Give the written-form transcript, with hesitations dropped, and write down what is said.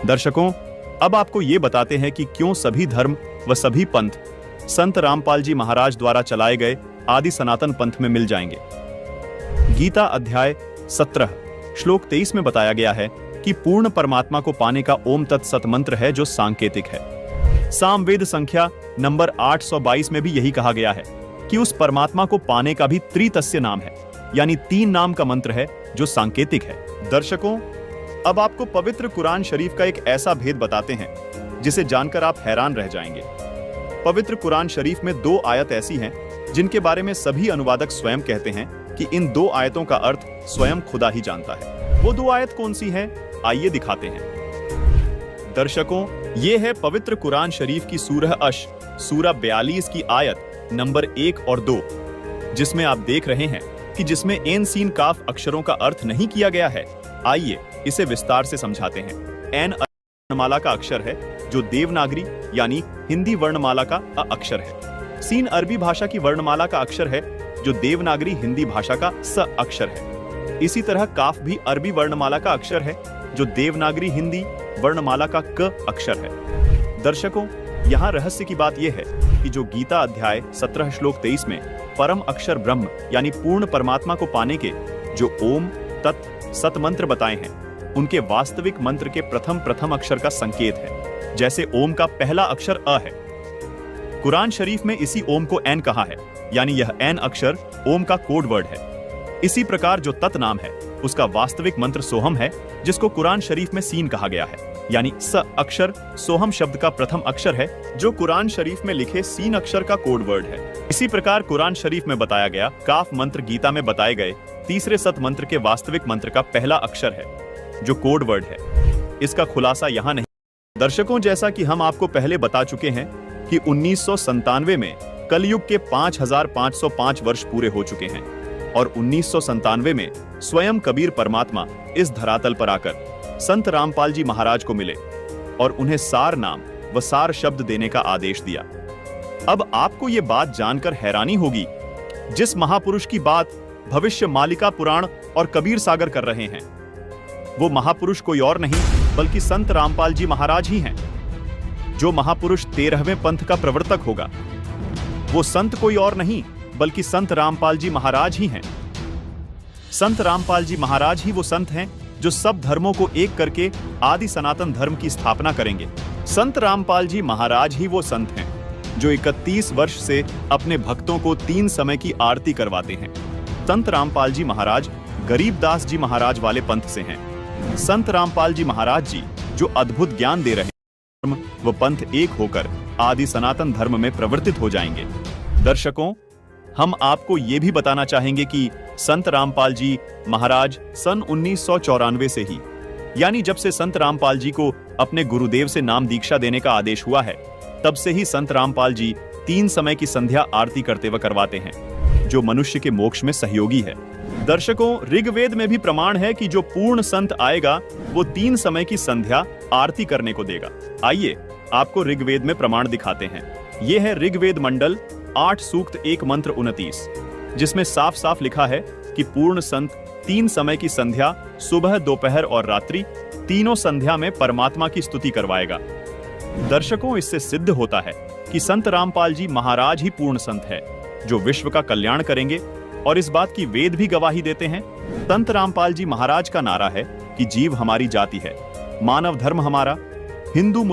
दर्शकों, अब आपको ये बताते हैं कि क्यों सभी धर्म व सभी पंथ संत रामपाल जी महाराज द्वारा चलाए गए आदि सनातन पंथ में मिल जाएंगे। गीता अध्याय 17 श्लोक 23 में बताया गया है कि पूर्ण परमात्मा को पाने का ओम तत्सत मंत्र है जो सांकेतिक है। सामवेद संख्या नंबर 822 में भी यही कहा गया है कि उस परमात्मा को पाने का भी त्रितस्य नाम है, यानी 3 नाम का मंत्र है जो सांकेतिक है। दर्शकों, अब आपको पवित्र कुरान शरीफ का एक ऐसा भेद बताते हैं जिसे जानकर आप हैरान रह जाएंगे। पवित्र कुरान शरीफ में 2 आयत ऐसी हैं जिनके बारे में सभी अनुवादक स्वयं कहते हैं कि इन 2 आयतों का अर्थ स्वयं खुदा ही जानता है। वो 2 आयत कौन सी हैं? आइए दिखाते हैं। दर्शकों, ये है पवित्र कुरान शरीफ की सूरह अश सूरा 42 की आयत नंबर 1 और 2, जिसमें आप देख रहे हैं कि जिसमें एन सीन काफ अक्षरों का अर्थ नहीं किया गया है। आइए इसे विस्तार से समझाते हैं। एन वर्णमाला का अक्षर है जो देवनागरी यानी हिंदी वर्णमाला का अ अक्षर है। सीन अरबी भाषा की वर्णमाला का अक्षर है जो देवनागरी हिंदी भाषा का स अक्षर है। इसी तरह काफ भी अरबी वर्णमाला का अक्षर है जो देवनागरी हिंदी वर्णमाला का क अक्षर है। दर्शकों, यहाँ रहस्य की बात यह है कि जो गीता अध्याय 17 श्लोक 23 में परम अक्षर ब्रह्म यानी पूर्ण परमात्मा को पाने के जो ओम तत् सत मंत्र बताए हैं, उनके वास्तविक मंत्र के प्रथम अक्षर का संकेत है। जैसे ओम का पहला अक्षर अ है, कुरान शरीफ में इसी ओम को एन कहा है, यानी यह एन अक्षर ओम का कोड वर्ड है। इसी प्रकार जो तत् नाम है उसका वास्तविक मंत्र सोहम है, जिसको कुरान शरीफ में सीन कहा गया है, यानी स अक्षर सोहम शब्द का प्रथम अक्षर है जो कुरान शरीफ में लिखे सीन अक्षर का कोड वर्ड है। इसी प्रकार कुरान शरीफ में बताया गया काफ मंत्र गीता में बताए गए तीसरे सत मंत्र के वास्तविक मंत्र का पहला अक्षर है जो कोड वर्ड है। इसका खुलासा यहाँ नहीं। दर्शकों, जैसा कि हम आपको पहले बता चुके हैं कि 1997 में कलयुग के 5505 वर्ष पूरे हो चुके हैं और 1997 में स्वयं कबीर परमात्मा इस धरातल पर आकर संत रामपाल जी महाराज को मिले और उन्हें सार नाम व सार शब्द देने का आदेश दिया। अब आपको ये बात जानकर हैरानी होगी, जिस महापुरुष की बात भविष्य मालिका पुराण और कबीर सागर कर रहे हैं, वो महापुरुष कोई और नहीं बल्कि संत रामपाल जी महाराज ही हैं। जो महापुरुष 13वें पंथ का प्रवर्तक होगा, वो संत कोई और नहीं बल्कि संत रामपाल जी महाराज ही हैं। संत रामपाल जी महाराज ही वो संत हैं जो सब धर्मों को एक करके आदि सनातन धर्म की स्थापना करेंगे। संत रामपाल जी महाराज ही वो संत हैं जो 31 वर्ष से अपने भक्तों को 3 समय की आरती करवाते हैं। संत रामपाल जी महाराज गरीबदास जी महाराज वाले पंथ से हैं। संत रामपाल जी महाराज जी जो अद्भुत ज्ञान दे रहे हैं, धर्म व पंथ एक होकर आदि सनातन धर्म में प्रवर्तित हो जाएंगे। दर्शकों, हम आपको ये भी बताना चाहेंगे कि संत रामपाल जी महाराज सन 1994 से ही, यानी जब से संत रामपाल जी को अपने गुरुदेव से नाम दीक्षा देने का आदेश हुआ है, तब से ही संत रामपाल जी 3 समय की संध्या आरती करते व करवाते हैं, जो मनुष्य के मोक्ष में सहयोगी है। दर्शकों, ऋग्वेद में भी प्रमाण है कि जो पूर्ण संत आएगा वो 3 समय की संध्या आरती करने को देगा। आइए आपको ऋग्वेद में प्रमाण दिखाते हैं। ये है ऋग्वेद मंडल 8 सूक्त 1 मंत्र 29, जिसमें साफ साफ लिखा है कि पूर्ण संत 3 समय की संध्या सुबह, दोपहर और रात्रि तीनों संध्या में परमात्मा की स्तुति करवाएगा। दर्शकों, इससे सिद्ध होता है कि संत रामपाल जी महाराज ही पूर्ण संत है जो विश्व का कल्याण करेंगे, और इस बात की वेद भी गवाही देते हैं। संत रामपाल जी महाराज का नारा है कि जीव हमारी जाति है, मानव धर्म हमारा, हिंदू